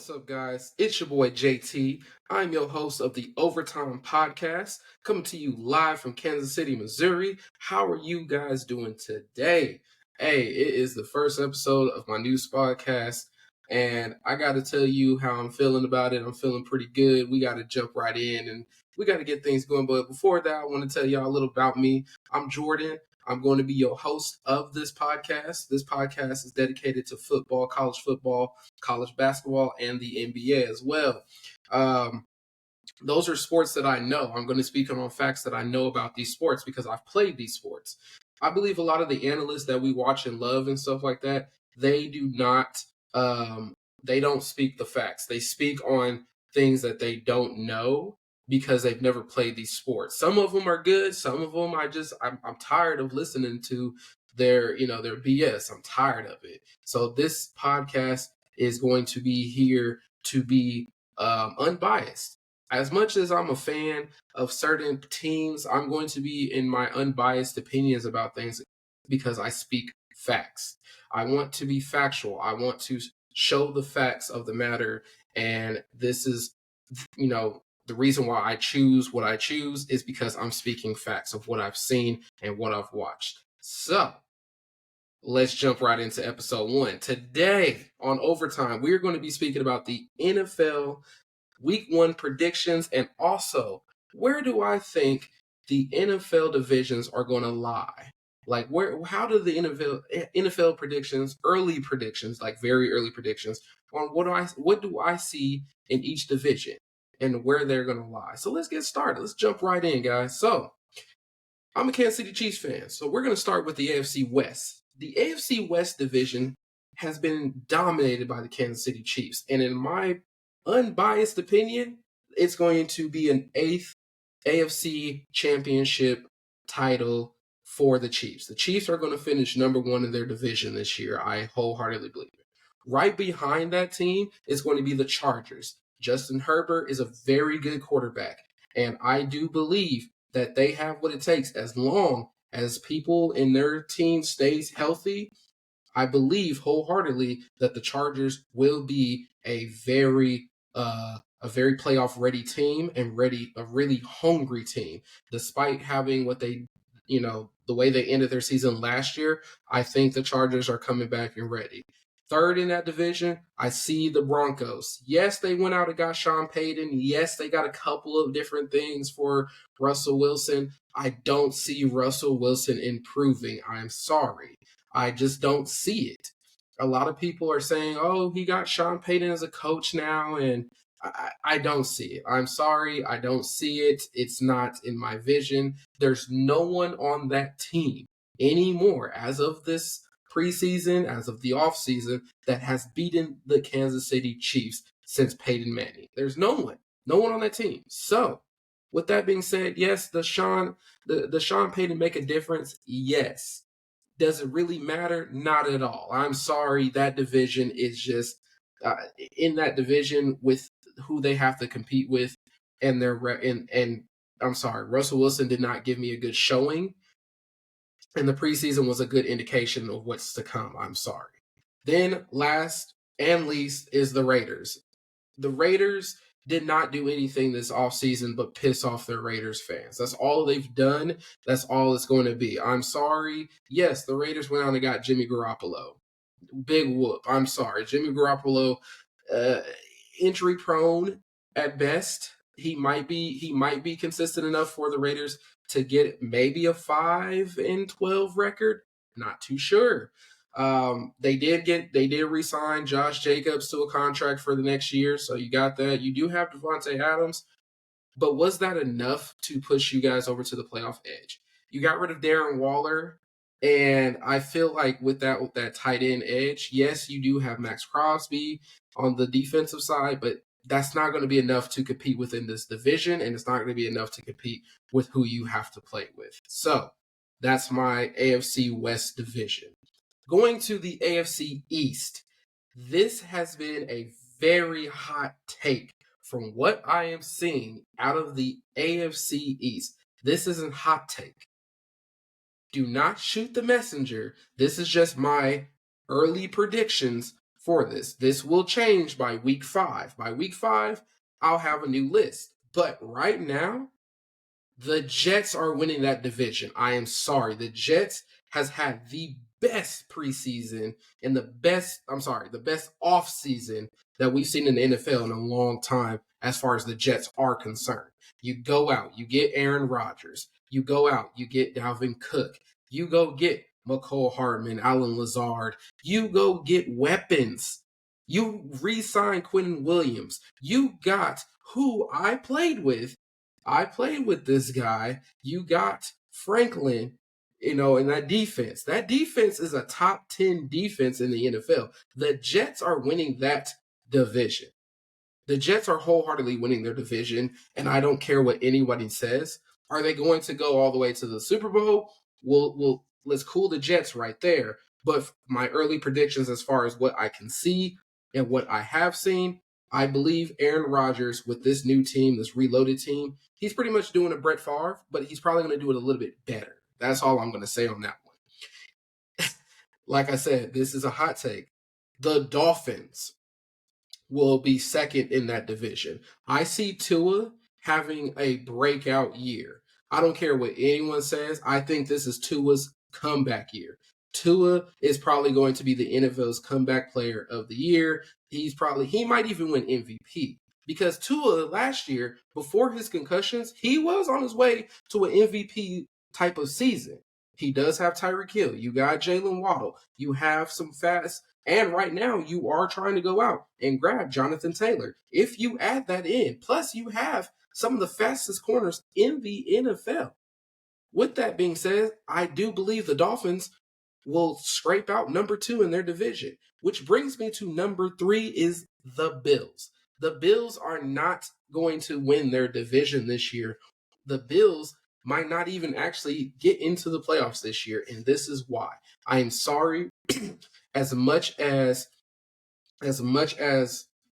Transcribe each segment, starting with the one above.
What's up, guys? It's your boy JT. I'm your host of the Overtime Podcast, coming to you live from Kansas City, Missouri. How are you guys doing today? Hey, it is the first episode of my new podcast, and I got to tell you how I'm feeling about it. I'm feeling pretty good. We got to jump right in and we got to get things going. But before that, I want to tell y'all a little about me. I'm Jordan. I'm going to be your host of this podcast. This podcast is dedicated to football, college basketball, and the NBA as well. Those are sports that I know. I'm going to speak on facts that I know about these sports because I've played these sports. I believe a lot of the analysts that we watch and love and stuff like that, they do not, they don't speak the facts. They speak on things that they don't know because they've never played these sports. Some of them are good. Some of them I'm tired of listening to their BS. I'm tired of it. So this podcast is going to be here to be unbiased. As much as I'm a fan of certain teams, I'm going to be in my unbiased opinions about things because I speak facts. I want to be factual. I want to show the facts of the matter. And this is, the reason why I choose what I choose is because I'm speaking facts of what I've seen and what I've watched. So let's jump right into episode 1. Today on Overtime, we're going to be speaking about the NFL Week 1 predictions, and also where do I think the NFL divisions are going to lie? Like how do the NFL predictions, early predictions, like very early predictions, on what do I see in each division and where they're going to lie? So let's get started. Let's jump right in, guys. So I'm a Kansas City Chiefs fan, so we're going to start with the AFC West. The AFC West division has been dominated by the Kansas City Chiefs, and in my unbiased opinion, it's going to be an 8th AFC championship title for the Chiefs. The Chiefs are going to finish number 1 in their division this year. I wholeheartedly believe it. Right behind that team is going to be the Chargers. Justin Herbert is a very good quarterback, and I do believe that they have what it takes as long as people in their team stays healthy. I believe wholeheartedly that the Chargers will be a very playoff ready team and a really hungry team. Despite having the way they ended their season last year, I think the Chargers are coming back and ready. Third in that division, I see the Broncos. Yes, they went out and got Sean Payton. Yes, they got a couple of different things for Russell Wilson. I don't see Russell Wilson improving. I'm sorry. I just don't see it. A lot of people are saying, oh, he got Sean Payton as a coach now, and I don't see it. I'm sorry. I don't see it. It's not in my vision. There's no one on that team anymore as of this preseason, as of the offseason, that has beaten the Kansas City Chiefs since Peyton Manning. There's no one on that team. So with that being said, yes, the Sean Payton make a difference? Yes. Does it really matter? Not at all. I'm sorry. That division is just in that division with who they have to compete with, and I'm sorry, Russell Wilson did not give me a good showing, and the preseason was a good indication of what's to come. I'm sorry. Then last and least is the Raiders. The Raiders did not do anything this offseason but piss off their Raiders fans. That's all they've done. That's all it's going to be. I'm sorry. Yes, the Raiders went out and got Jimmy Garoppolo. Big whoop. I'm sorry. Jimmy Garoppolo, injury prone at best. He might be consistent enough for the Raiders to get maybe a 5-12 record. Not too sure. They did re-sign Josh Jacobs to a contract for the next year, so you got that. You do have Devontae Adams, but was that enough to push you guys over to the playoff edge? You got rid of Darren Waller, and I feel like with that tight end edge, yes, you do have Max Crosby on the defensive side, but that's not going to be enough to compete within this division, and it's not going to be enough to compete with who you have to play with. So that's my AFC West division. Going to the AFC East, this has been a very hot take from what I am seeing out of the AFC East. This isn't hot take. Do not shoot the messenger. This is just my early predictions for this. This will change by week 5. By week 5, I'll have a new list. But right now, the Jets are winning that division. I am sorry. The Jets has had the best preseason and the best off season that we've seen in the NFL in a long time as far as the Jets are concerned. You go out, you get Aaron Rodgers. You go out, you get Dalvin Cook. You go get McCole Hardman, Alan Lazard. You go get weapons. You re-sign Quentin Williams. You got who I played with this guy. You got Franklin, in that defense. That defense is a top 10 defense in the NFL. The Jets are winning that division. The Jets are wholeheartedly winning their division, and I don't care what anybody says. Are they going to go all the way to the Super Bowl? Well, let's cool the Jets right there. But my early predictions as far as what I can see and what I have seen, I believe Aaron Rodgers with this new team, this reloaded team, he's pretty much doing a Brett Favre, but he's probably going to do it a little bit better. That's all I'm going to say on that one. Like I said, this is a hot take. The Dolphins will be second in that division. I see Tua having a breakout year. I don't care what anyone says. I think this is Tua's comeback year. Tua is probably going to be the NFL's comeback player of the year. He might even win MVP because Tua last year, before his concussions, he was on his way to an MVP type of season. He does have Tyreek Hill. You got Jalen Waddle. You have some fast. And right now, you are trying to go out and grab Jonathan Taylor. If you add that in, plus you have some of the fastest corners in the NFL. With that being said, I do believe the Dolphins will scrape out number 2 in their division, which brings me to number 3 is the Bills. The Bills are not going to win their division this year. The Bills might not even actually get into the playoffs this year, and this is why. I am sorry. As much as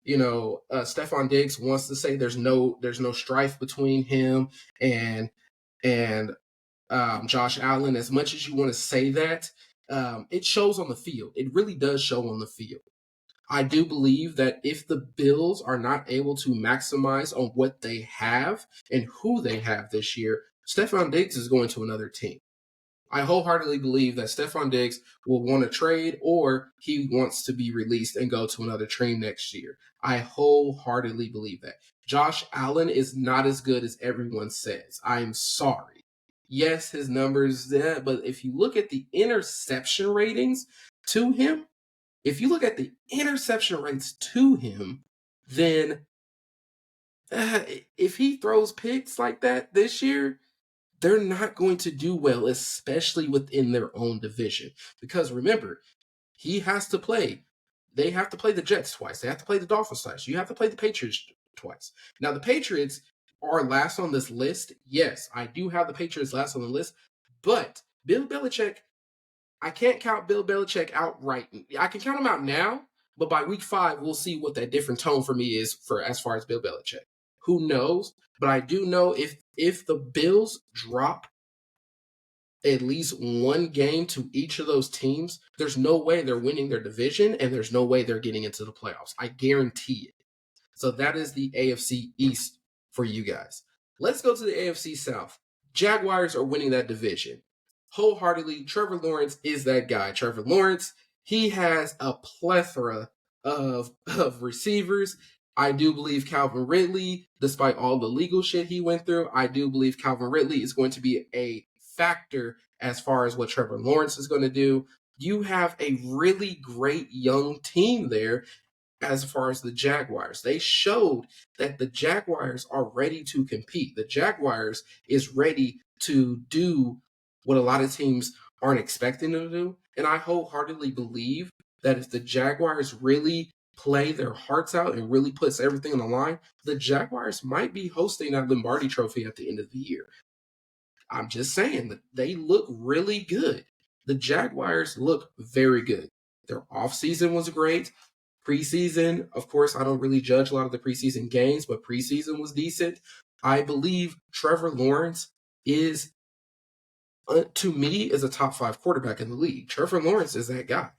Stephon Diggs wants to say there's no strife between him and Josh Allen. As much as you want to say that, it shows on the field. It really does show on the field. I do believe that if the Bills are not able to maximize on what they have and who they have this year, Stephon Diggs is going to another team. I wholeheartedly believe that Stephon Diggs will want to trade or he wants to be released and go to another team next year. I wholeheartedly believe that. Josh Allen is not as good as everyone says. I'm sorry. Yes, his numbers there, but if you look at the interception ratings to him, then if he throws picks like that this year, they're not going to do well, especially within their own division. Because remember, they have to play the Jets twice. They have to play the Dolphins twice. You have to play the Patriots twice. Now, the Patriots are last on this list. Yes, I do have the Patriots last on the list. But Bill Belichick, I can't count Bill Belichick out right. I can count him out now, but by week 5, we'll see what that different tone for me is for as far as Bill Belichick. Who knows? But I do know if the Bills drop at least one game to each of those teams, there's no way they're winning their division and there's no way they're getting into the playoffs. I guarantee it. So that is the AFC East for you guys. Let's go to the AFC South. Jaguars are winning that division. Wholeheartedly, Trevor Lawrence is that guy. Trevor Lawrence, he has a plethora of receivers. I do believe Calvin Ridley, despite all the legal shit he went through, I do believe Calvin Ridley is going to be a factor as far as what Trevor Lawrence is going to do. You have a really great young team there as far as the Jaguars. They showed that the Jaguars are ready to compete. The Jaguars is ready to do what a lot of teams aren't expecting them to do. And I wholeheartedly believe that if the Jaguars really play their hearts out and really puts everything on the line, the Jaguars might be hosting that Lombardi Trophy at the end of the year. I'm just saying that they look really good. The Jaguars look very good. Their offseason was great. Preseason, of course, I don't really judge a lot of the preseason games, but preseason was decent. I believe Trevor Lawrence is, to me, is a top 5 quarterback in the league. Trevor Lawrence is that guy.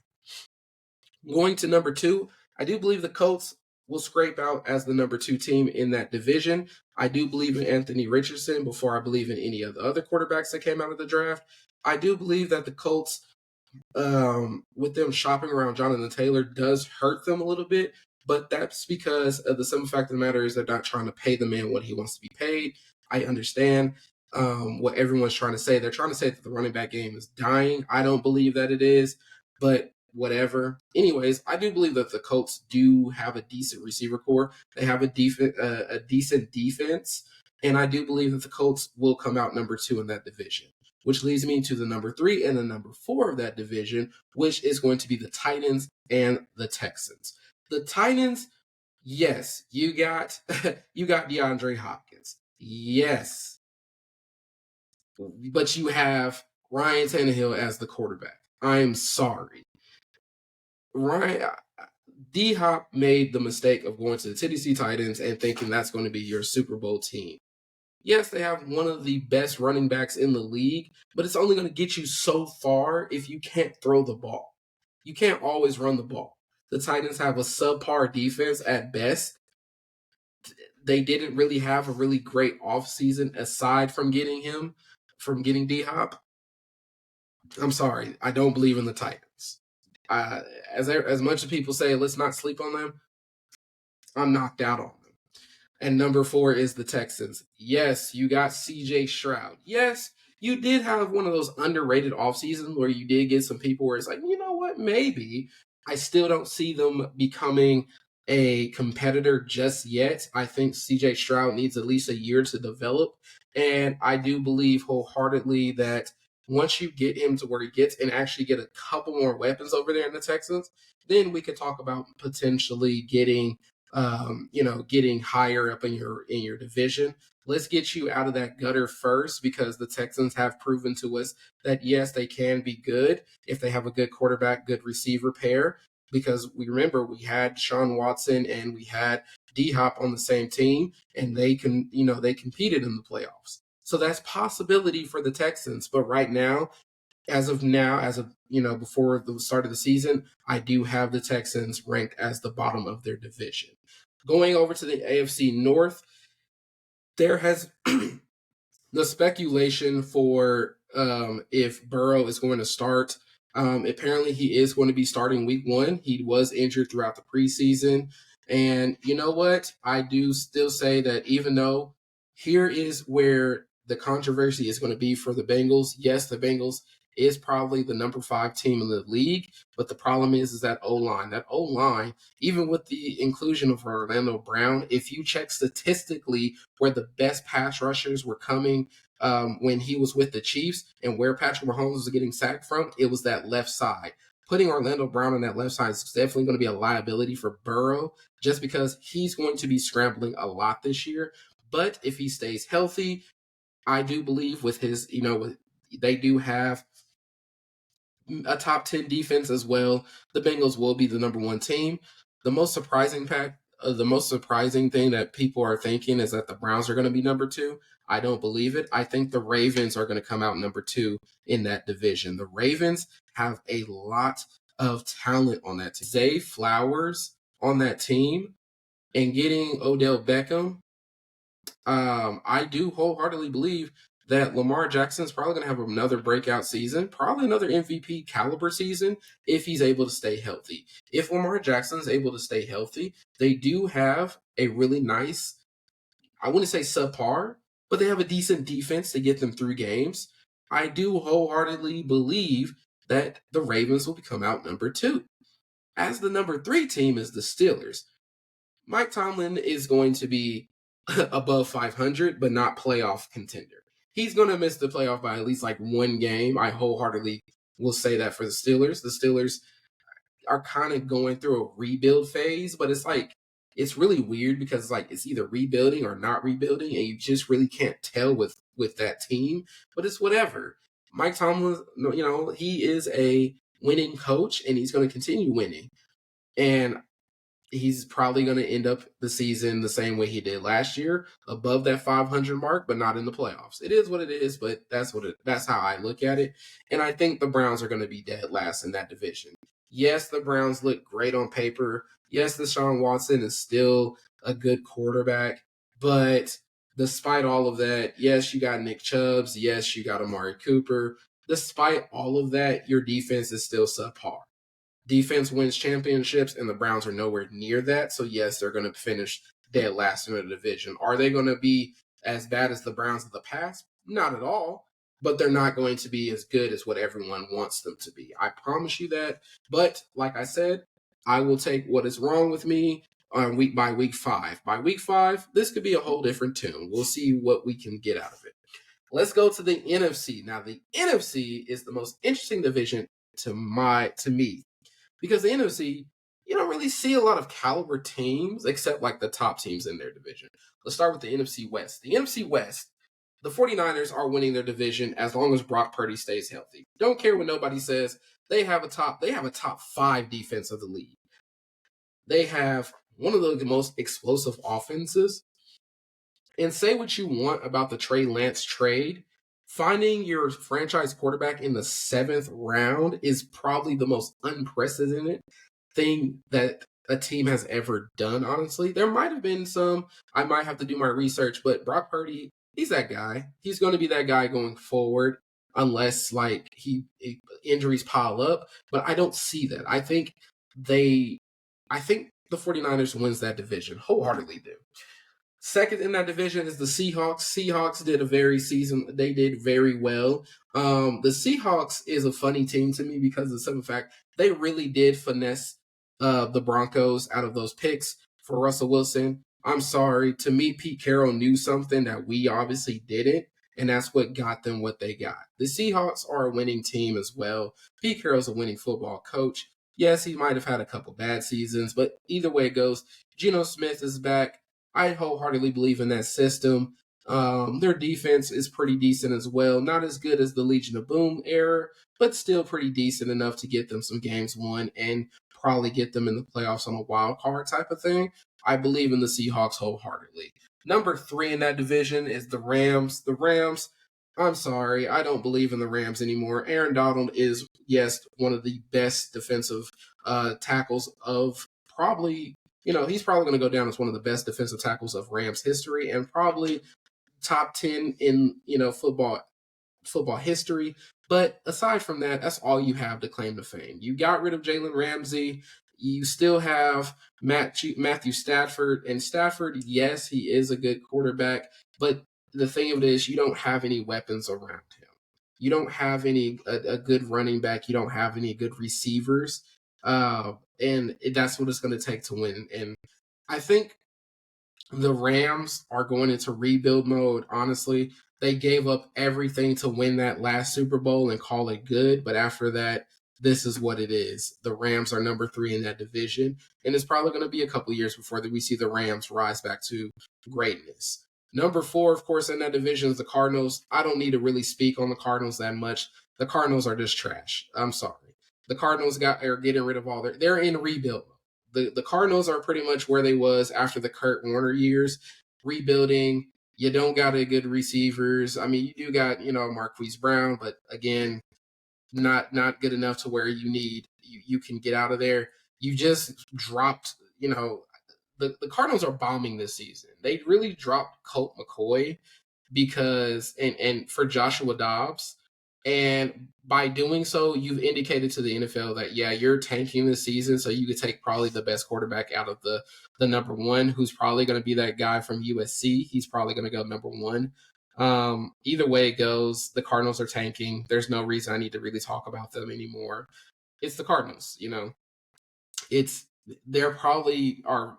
Going to number 2, I do believe the Colts will scrape out as the number 2 team in that division. I do believe in Anthony Richardson before I believe in any of the other quarterbacks that came out of the draft. I do believe that the Colts, with them shopping around Jonathan Taylor, does hurt them a little bit, but that's because of the simple fact of the matter is they're not trying to pay the man what he wants to be paid. I understand what everyone's trying to say. They're trying to say that the running back game is dying. I don't believe that it is, but whatever. Anyways, I do believe that the Colts do have a decent receiver core. They have a decent defense, and I do believe that the Colts will come out number 2 in that division, which leads me to the number 3 and the number 4 of that division, which is going to be the Titans and the Texans. The Titans, yes, you got you got DeAndre Hopkins. Yes. But you have Ryan Tannehill as the quarterback. I'm sorry. Ryan D Hop made the mistake of going to the Tennessee Titans and thinking that's going to be your Super Bowl team. Yes, they have one of the best running backs in the league, but it's only going to get you so far if you can't throw the ball. You can't always run the ball. The Titans have a subpar defense at best. They didn't really have a really great offseason aside from getting D Hop. I'm sorry, I don't believe in the Titans. As much as people say, let's not sleep on them, I'm knocked out on them. And number 4 is the Texans. Yes, you got CJ Stroud. Yes, you did have one of those underrated off seasons where you did get some people where it's like, you know what, maybe. I still don't see them becoming a competitor just yet. I think CJ Stroud needs at least a year to develop. And I do believe wholeheartedly that once you get him to where he gets and actually get a couple more weapons over there in the Texans, then we could talk about potentially getting getting higher up in your division. Let's get you out of that gutter first, because the Texans have proven to us that yes, they can be good if they have a good quarterback, good receiver pair. Because we remember we had Sean Watson and we had D Hop on the same team, and they competed in the playoffs. So that's possibility for the Texans. But right now, as of before the start of the season, I do have the Texans ranked as the bottom of their division. Going over to the AFC North, there has the speculation for if Burrow is going to start. Apparently, he is going to be starting week 1. He was injured throughout the preseason. And you know what? I do still say that even though here is where the controversy is going to be for the Bengals. Yes, the Bengals is probably the number 5 team in the league, but the problem is that O-line. That O-line, even with the inclusion of Orlando Brown, if you check statistically where the best pass rushers were coming when he was with the Chiefs and where Patrick Mahomes was getting sacked from, it was that left side. Putting Orlando Brown on that left side is definitely going to be a liability for Burrow, just because he's going to be scrambling a lot this year. But if he stays healthy, I do believe with his, they do have a top 10 defense as well. The Bengals will be the number 1 team. The most surprising thing that people are thinking is that the Browns are going to be number 2. I don't believe it. I think the Ravens are going to come out number 2 in that division. The Ravens have a lot of talent on that team. Zay Flowers on that team and getting Odell Beckham, I do wholeheartedly believe that Lamar Jackson is probably going to have another breakout season, probably another MVP caliber season if he's able to stay healthy. If Lamar Jackson is able to stay healthy, they do have a really nice, I wouldn't say subpar, but they have a decent defense to get them through games. I do wholeheartedly believe that the Ravens will come out number 2. As the number 3 team is the Steelers. Mike Tomlin is going to be above 500, but not playoff contender. He's going to miss the playoff by at least like 1 game. I wholeheartedly will say that for the Steelers. The Steelers are kind of going through a rebuild phase, but it's really weird because it's either rebuilding or not rebuilding, and you just really can't tell with that team. But it's whatever. Mike Tomlin, he is a winning coach, and he's going to continue winning. And he's probably going to end up the season the same way he did last year, above that 500 mark, but not in the playoffs. It is what it is, but that's how I look at it. And I think the Browns are going to be dead last in that division. Yes, the Browns look great on paper. Yes, Deshaun Watson is still a good quarterback. But despite all of that, yes, you got Nick Chubbs. Yes, you got Amari Cooper. Despite all of that, your defense is still subpar. Defense wins championships, and the Browns are nowhere near that. So, yes, they're going to finish dead last in the division. Are they going to be as bad as the Browns of the past? Not at all. But they're not going to be as good as what everyone wants them to be. I promise you that. But, like I said, I will take what is wrong with me on week 5. By week 5, this could be a whole different tune. We'll see what we can get out of it. Let's go to the NFC. Now, the NFC is the most interesting division to me, because the NFC, you don't really see a lot of caliber teams except like the top teams in their division. Let's start with the NFC West. The NFC West, the 49ers are winning their division as long as Brock Purdy stays healthy. Don't care what nobody says. They have a top 5 defense of the league. They have one of the most explosive offenses. And say what you want about the Trey Lance trade, finding your franchise quarterback in the 7th round is probably the most unprecedented thing that a team has ever done, honestly. There might have been some, I might have to do my research, but Brock Purdy, he's that guy. He's going to be that guy going forward unless like injuries pile up, but I don't see that. I think the 49ers wins that division, wholeheartedly do. Second in that division is the Seahawks. Seahawks they did very well. The Seahawks is a funny team to me because of the simple fact they really did finesse the Broncos out of those picks for Russell Wilson. I'm sorry. To me, Pete Carroll knew something that we obviously didn't, and that's what got them what they got. The Seahawks are a winning team as well. Pete Carroll's a winning football coach. Yes, he might have had a couple bad seasons, but either way it goes, Geno Smith is back. I wholeheartedly believe in that system. Their defense is pretty decent as well. Not as good as the Legion of Boom era, but still pretty decent enough to get them some games won and probably get them in the playoffs on a wild card type of thing. I believe in the Seahawks wholeheartedly. Number 3 in that division is the Rams. The Rams, I'm sorry, I don't believe in the Rams anymore. Aaron Donald is, yes, one of the best defensive tackles of probably he's probably going to go down as one of the best defensive tackles of Rams history and probably top 10 in, football history. But aside from that, that's all you have to claim to fame. You got rid of Jalen Ramsey. You still have Matthew Stafford. And Stafford, yes, he is a good quarterback. But the thing of it is, you don't have any weapons around him. You don't have a good running back. You don't have any good receivers. And that's what it's going to take to win. And I think the Rams are going into rebuild mode. Honestly, they gave up everything to win that last Super Bowl and call it good. But after that, this is what it is. The Rams are number 3 in that division. And it's probably going to be a couple years before we see the Rams rise back to greatness. Number 4, of course, in that division is the Cardinals. I don't need to really speak on the Cardinals that much. The Cardinals are just trash. I'm sorry. The Cardinals are getting rid of they're in rebuild. The Cardinals are pretty much where they was after the Kurt Warner years, rebuilding. You don't got a good receivers. I mean, you do got, Marquise Brown, but again, not good enough to where you can get out of there. You just dropped, the Cardinals are bombing this season. They really dropped Colt McCoy because and for Joshua Dobbs. And by doing so, you've indicated to the NFL that, yeah, you're tanking this season, so you could take probably the best quarterback out of the number 1, who's probably going to be that guy from USC. He's probably going to go number 1. Either way it goes, the Cardinals are tanking. There's no reason I need to really talk about them anymore. It's the Cardinals, they're probably are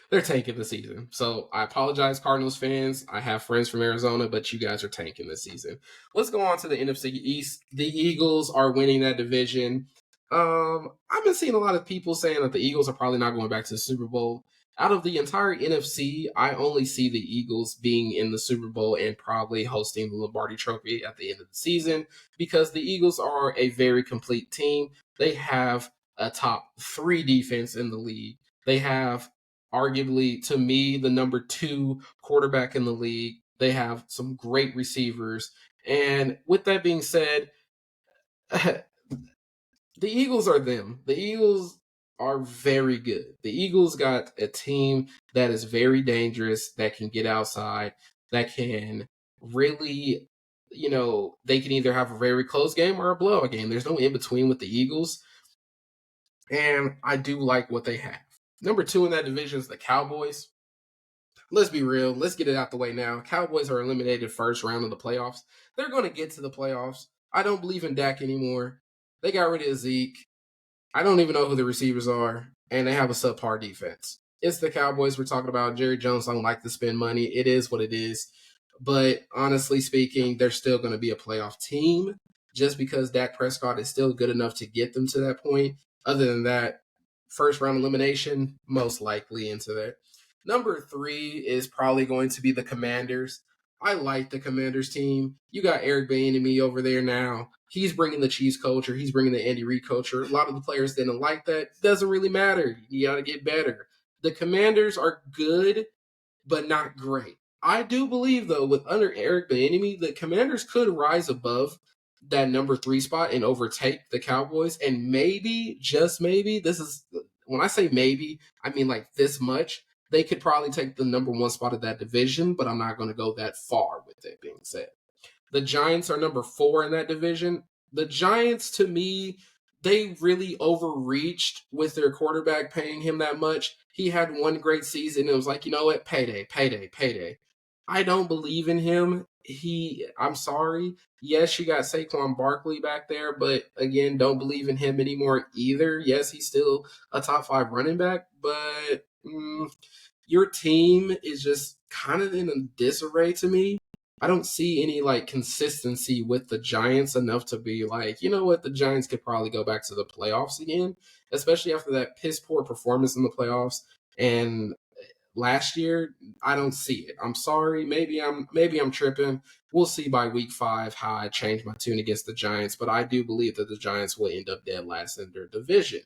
they're tanking the season. So I apologize, Cardinals fans. I have friends from Arizona, but you guys are tanking this season. Let's go on to the NFC East. The Eagles are winning that division. I've been seeing a lot of people saying that the Eagles are probably not going back to the Super Bowl. Out of the entire NFC, I only see the Eagles being in the Super Bowl and probably hosting the Lombardi Trophy at the end of the season because the Eagles are a very complete team. They have a top 3 defense in the league. They have arguably, to me, the number 2 quarterback in the league. They have some great receivers. And with that being said, The Eagles are them. The Eagles are very good. The Eagles got a team that is very dangerous, that can get outside, that can really, they can either have a very close game or a blowout game. There's no in between with the Eagles. And I do like what they have. Number two in that division is the Cowboys. Let's be real. Let's get it out the way now. Cowboys are eliminated first round of the playoffs. They're going to get to the playoffs. I don't believe in Dak anymore. They got rid of Zeke. I don't even know who the receivers are, and they have a subpar defense. It's the Cowboys we're talking about. Jerry Jones don't like to spend money. It is what it is. But honestly speaking, they're still going to be a playoff team just because Dak Prescott is still good enough to get them to that point. Other than that, first round elimination, most likely into there. Number three is probably going to be the Commanders. I like the Commanders team. You got Eric Bieniemy over there now. He's bringing the Chiefs culture. He's bringing the Andy Reid culture. A lot of the players didn't like that. Doesn't really matter. You got to get better. The Commanders are good, but not great. I do believe, though, with under Eric Bieniemy, the Commanders could rise above that number three spot and overtake the Cowboys. And maybe, just maybe, this is when I say maybe, I mean like this much. They could probably take the number one spot of that division, but I'm not going to go that far with it being said. The Giants are number four in that division. The Giants, to me, they really overreached with their quarterback paying him that much. He had one great season. It was like, you know what? Payday, payday, payday. I don't believe in him. I'm sorry. Yes, you got Saquon Barkley back there, but again, don't believe in him anymore either. Yes, he's still a top five running back, but your team is just kind of in a disarray to me. I don't see any like consistency with the Giants enough to be like, you know what, the Giants could probably go back to the playoffs again, especially after that piss poor performance in the playoffs. And last year, I don't see it. I'm sorry. Maybe I'm tripping. We'll see by week 5 how I change my tune against the Giants, but I do believe that the Giants will end up dead last in their division.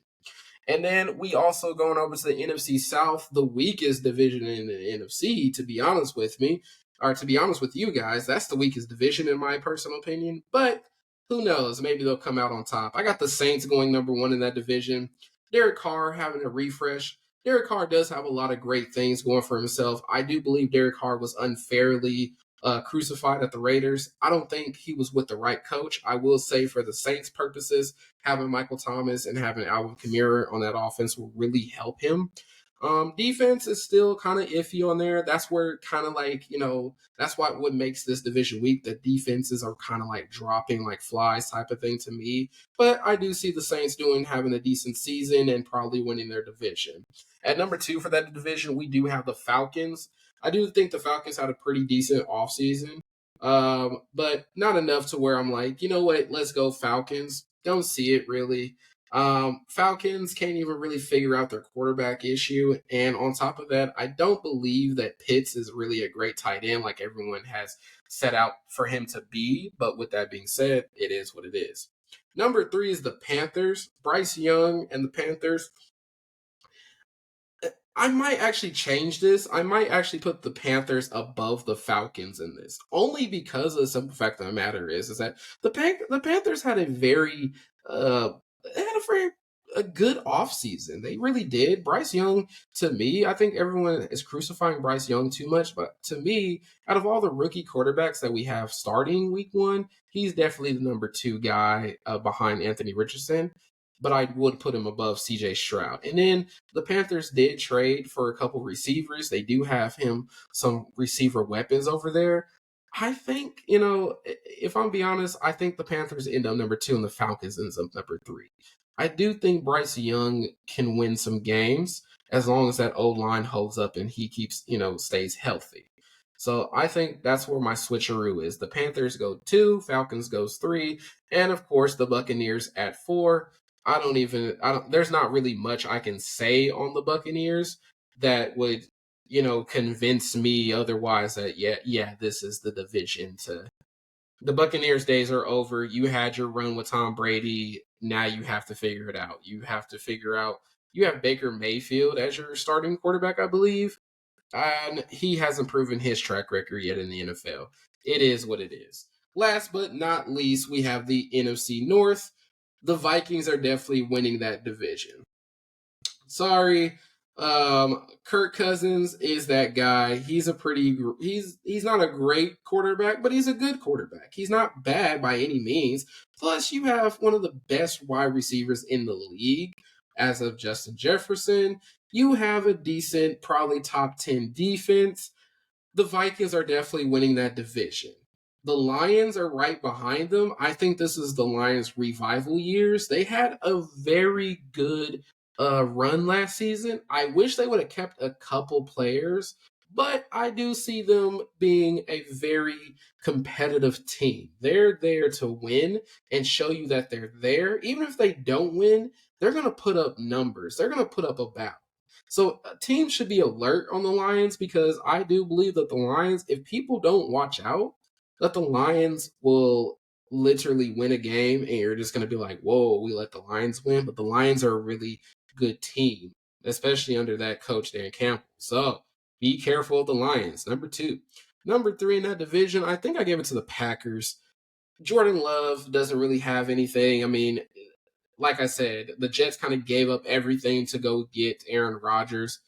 And then we also going over to the NFC South, the weakest division in the NFC, to be honest with me, or to be honest with you guys, that's the weakest division in my personal opinion. But who knows? Maybe they'll come out on top. I got the Saints going number one in that division. Derek Carr having a refresh. Derek Carr does have a lot of great things going for himself. I do believe Derek Carr was unfairly crucified at the Raiders. I don't think he was with the right coach. I will say for the Saints purposes, having Michael Thomas and having Alvin Kamara on that offense will really help him. Defense is still kind of iffy on there. That's where kind of like, that's what makes this division weak. The defenses are kind of like dropping like flies type of thing to me. But I do see the Saints having a decent season and probably winning their division. At number 2 for that division, we do have the Falcons. I do think the Falcons had a pretty decent offseason, but not enough to where I'm like, you know what, let's go Falcons. Don't see it really. Falcons can't even really figure out their quarterback issue. And on top of that, I don't believe that Pitts is really a great tight end like everyone has set out for him to be. But with that being said, it is what it is. Number 3 is the Panthers. Bryce Young and the Panthers. I might actually change this. I might actually put the Panthers above the Falcons in this, only because of the simple fact of the matter is that the Panthers had a very a good offseason. They really did. Bryce Young, to me, I think everyone is crucifying Bryce Young too much, but to me, out of all the rookie quarterbacks that we have starting week 1, he's definitely the number 2 guy behind Anthony Richardson. But I would put him above CJ Stroud. And then the Panthers did trade for a couple receivers. They do have him some receiver weapons over there. I think, if I'm being honest, I think the Panthers end up number 2 and the Falcons ends up number 3. I do think Bryce Young can win some games as long as that O-line holds up and he keeps, stays healthy. So I think that's where my switcheroo is. The Panthers go 2, Falcons goes 3, and of course the Buccaneers at 4. There's not really much I can say on the Buccaneers that would, convince me otherwise that, yeah, this is the division the Buccaneers days are over. You had your run with Tom Brady. Now you have to figure it out. You have Baker Mayfield as your starting quarterback, I believe. And he hasn't proven his track record yet in the NFL. It is what it is. Last but not least, we have the NFC North. the Vikings are definitely winning that division. Sorry. Kirk Cousins is that guy. He's not a great quarterback, but he's a good quarterback. He's not bad by any means. Plus, you have one of the best wide receivers in the league as of Justin Jefferson. You have a decent, probably top 10 defense. The Vikings are definitely winning that division. The Lions are right behind them. I think this is the Lions' revival years. They had a very good run last season. I wish they would have kept a couple players, but I do see them being a very competitive team. They're there to win and show you that they're there. Even if they don't win, they're going to put up numbers. They're going to put up a battle. So teams should be alert on the Lions because I do believe that the Lions, if people don't watch out, that the Lions will literally win a game and you're just going to be like, whoa, we let the Lions win. But the Lions are a really good team, especially under that coach, Dan Campbell. So be careful of the Lions. Number 2. Number 3 in that division, I think I gave it to the Packers. Jordan Love doesn't really have anything. I mean, like I said, the Jets kind of gave up everything to go get Aaron Rodgers,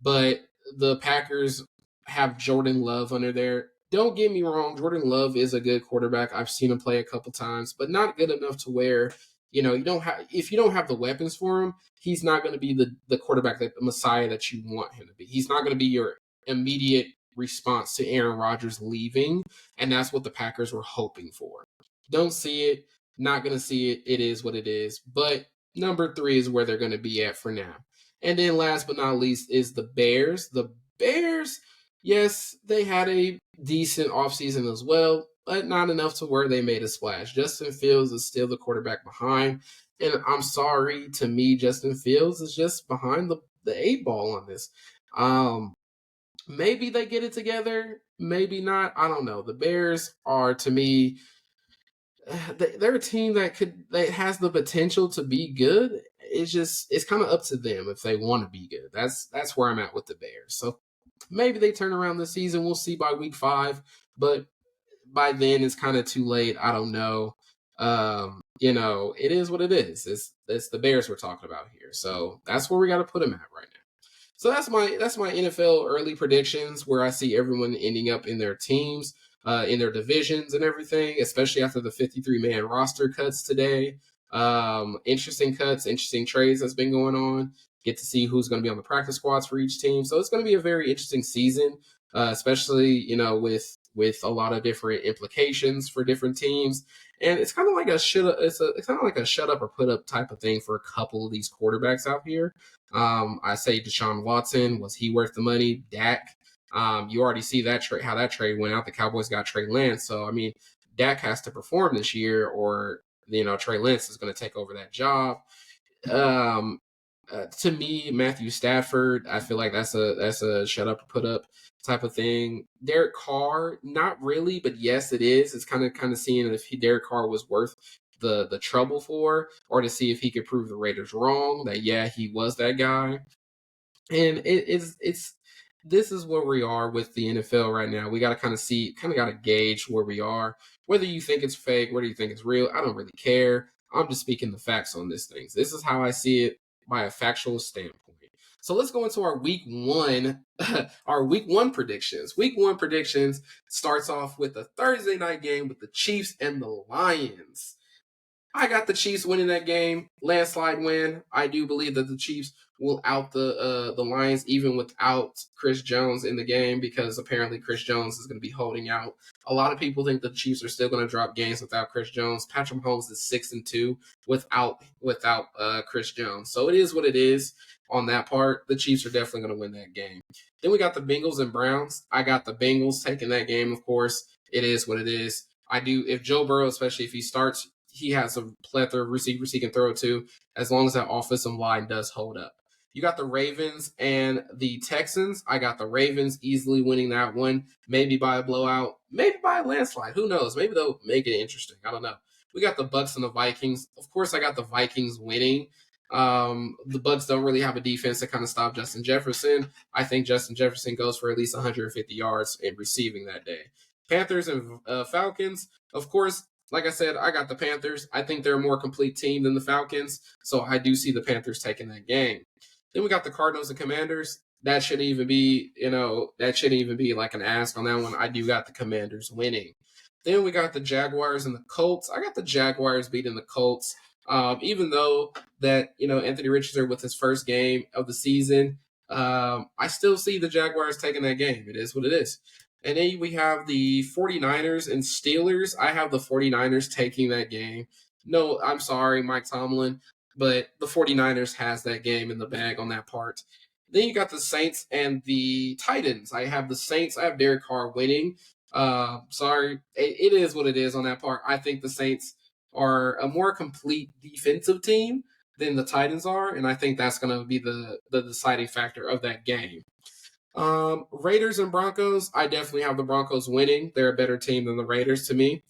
but the Packers have Jordan Love under there. Don't get me wrong, Jordan Love is a good quarterback. I've seen him play a couple times, but not good enough to where, you don't have if you don't have the weapons for him, he's not going to be the quarterback, the messiah that you want him to be. He's not going to be your immediate response to Aaron Rodgers leaving, and that's what the Packers were hoping for. Don't see it. Not going to see it. It is what it is. But number 3 is where they're going to be at for now. And then last but not least is the Bears. The Bears, yes, they had a decent offseason as well, but not enough to where they made a splash. Justin Fields is still the quarterback behind. And I'm sorry, to me, Justin Fields is just behind the 8 ball on this. Maybe they get it together. Maybe not. I don't know. The Bears are, to me, they're a team that has the potential to be good. It's kind of up to them if they want to be good. That's where I'm at with the Bears. So maybe they turn around this season. We'll see by week 5, but by then it's kind of too late. I don't know. It is what it is. It's the Bears we're talking about here. So that's where we got to put them at right now. So that's my NFL early predictions where I see everyone ending up in their teams, in their divisions and everything, especially after the 53-man roster cuts today. Interesting cuts, interesting trades that's been going on. Get to see who's going to be on the practice squads for each team. So it's going to be a very interesting season, especially with a lot of different implications for different teams. And it's kind of like it's kind of like a shut up or put up type of thing for a couple of these quarterbacks out here. I say Deshaun Watson, was he worth the money? Dak, you already see that trade, how that trade went out. The Cowboys got Trey Lance. So, I mean, Dak has to perform this year or, Trey Lance is going to take over that job. To me, Matthew Stafford, I feel like that's a shut up or put up type of thing. Derek Carr, not really, but yes, it is. It's kind of seeing if Derek Carr was worth the trouble for, or to see if he could prove the Raiders wrong that he was that guy. And it's this is where we are with the NFL right now. We got to got to gauge where we are. Whether you think it's fake, whether you think it's real, I don't really care. I'm just speaking the facts on this thing. This is how I see it by a factual standpoint. So let's go into our week 1, our week 1 predictions. Week 1 predictions starts off with a Thursday night game with the Chiefs and the Lions. I got the Chiefs winning that game, landslide win. I do believe that the Chiefs will out the Lions even without Chris Jones in the game because apparently Chris Jones is going to be holding out. A lot of people think the Chiefs are still going to drop games without Chris Jones. Patrick Mahomes is 6-2 without Chris Jones. So it is what it is on that part. The Chiefs are definitely going to win that game. Then we got the Bengals and Browns. I got the Bengals taking that game, of course. It is what it is. I do, if Joe Burrow, especially if he starts, he has a plethora of receivers he can throw to as long as that offensive line does hold up. You got the Ravens and the Texans. I got the Ravens easily winning that one, maybe by a blowout, maybe by a landslide. Who knows? Maybe they'll make it interesting. I don't know. We got the Bucks and the Vikings. Of course, I got the Vikings winning. The Bucks don't really have a defense to kind of stop Justin Jefferson. I think Justin Jefferson goes for at least 150 yards in receiving that day. Panthers and Falcons. Of course, like I said, I got the Panthers. I think they're a more complete team than the Falcons, so I do see the Panthers taking that game. Then we got the Cardinals and Commanders. That shouldn't even be, that shouldn't even be like an ask on that one. I do got the Commanders winning. Then we got the Jaguars and the Colts. I got the Jaguars beating the Colts. Even though that, Anthony Richardson with his first game of the season, I still see the Jaguars taking that game. It is what it is. And then we have the 49ers and Steelers. I have the 49ers taking that game. No, I'm sorry, Mike Tomlin, but the 49ers has that game in the bag on that part. Then you got the Saints and the Titans. I have the Saints. I have Derek Carr winning. Sorry, it is what it is on that part. I think the Saints are a more complete defensive team than the Titans are, and I think that's going to be the deciding factor of that game. Raiders and Broncos. I definitely have the Broncos winning. They're a better team than the Raiders to me.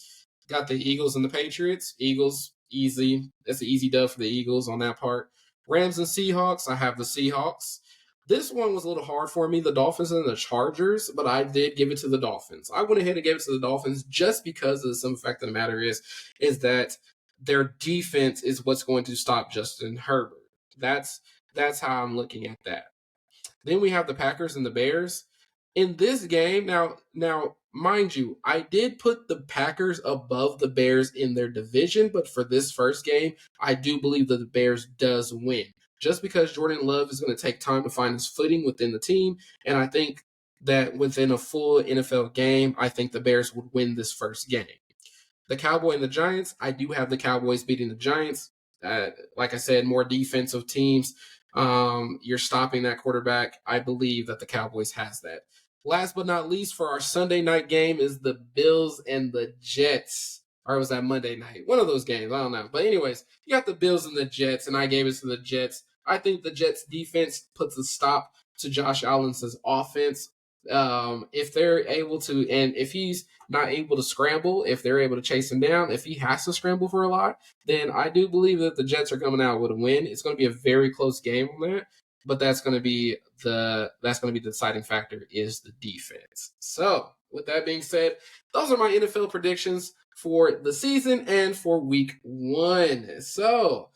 Got the Eagles and the Patriots. Eagles, easy. That's an easy dub for the Eagles on that part. Rams and Seahawks. I have the Seahawks. This one was a little hard for me, the Dolphins and the Chargers, but I did give it to the Dolphins. I went ahead and gave it to the Dolphins just because of the simple fact of the matter is that their defense is what's going to stop Justin Herbert. That's how I'm looking at that. Then we have the Packers and the Bears. In this game, now, mind you, I did put the Packers above the Bears in their division, but for this first game, I do believe that the Bears does win. Just because Jordan Love is going to take time to find his footing within the team, and I think that within a full NFL game, I think the Bears would win this first game. The Cowboys and the Giants, I do have the Cowboys beating the Giants. Like I said, more defensive teams. You're stopping that quarterback. I believe that the Cowboys has that. Last but not least, for our Sunday night game is the Bills and the Jets. Or was that Monday night? One of those games. I don't know. But anyways, you got the Bills and the Jets, and I gave it to the Jets. I think the Jets defense puts a stop to Josh Allen's offense. If they're able to, and if he's not able to scramble, if they're able to chase him down, if he has to scramble for a lot, then I do believe that the Jets are coming out with a win. It's going to be a very close game on that, but that's going to be the deciding factor is the defense. So with that being said, those are my NFL predictions for the season and for week 1. So,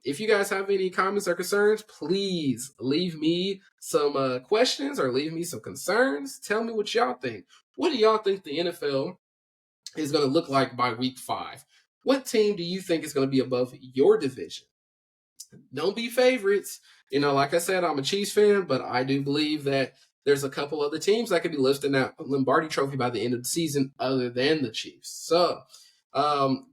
if you guys have any comments or concerns, please leave me some questions or leave me some concerns. Tell me what y'all think. What do y'all think the NFL is going to look like by week 5? What team do you think is going to be above your division? Don't be favorites. Like I said, I'm a Chiefs fan, but I do believe that there's a couple other teams that could be lifting that Lombardi trophy by the end of the season other than the Chiefs. So,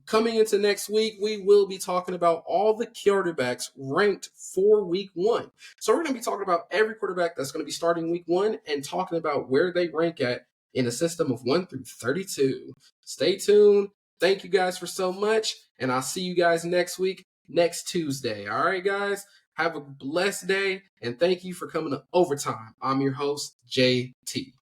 coming into next week, we will be talking about all the quarterbacks ranked for week 1. So we're going to be talking about every quarterback that's going to be starting week 1 and talking about where they rank at in a system of 1 through 32. Stay tuned. Thank you guys for so much, and I'll see you guys next week, next Tuesday. All right, guys? Have a blessed day, and thank you for coming to Overtime. I'm your host, JT.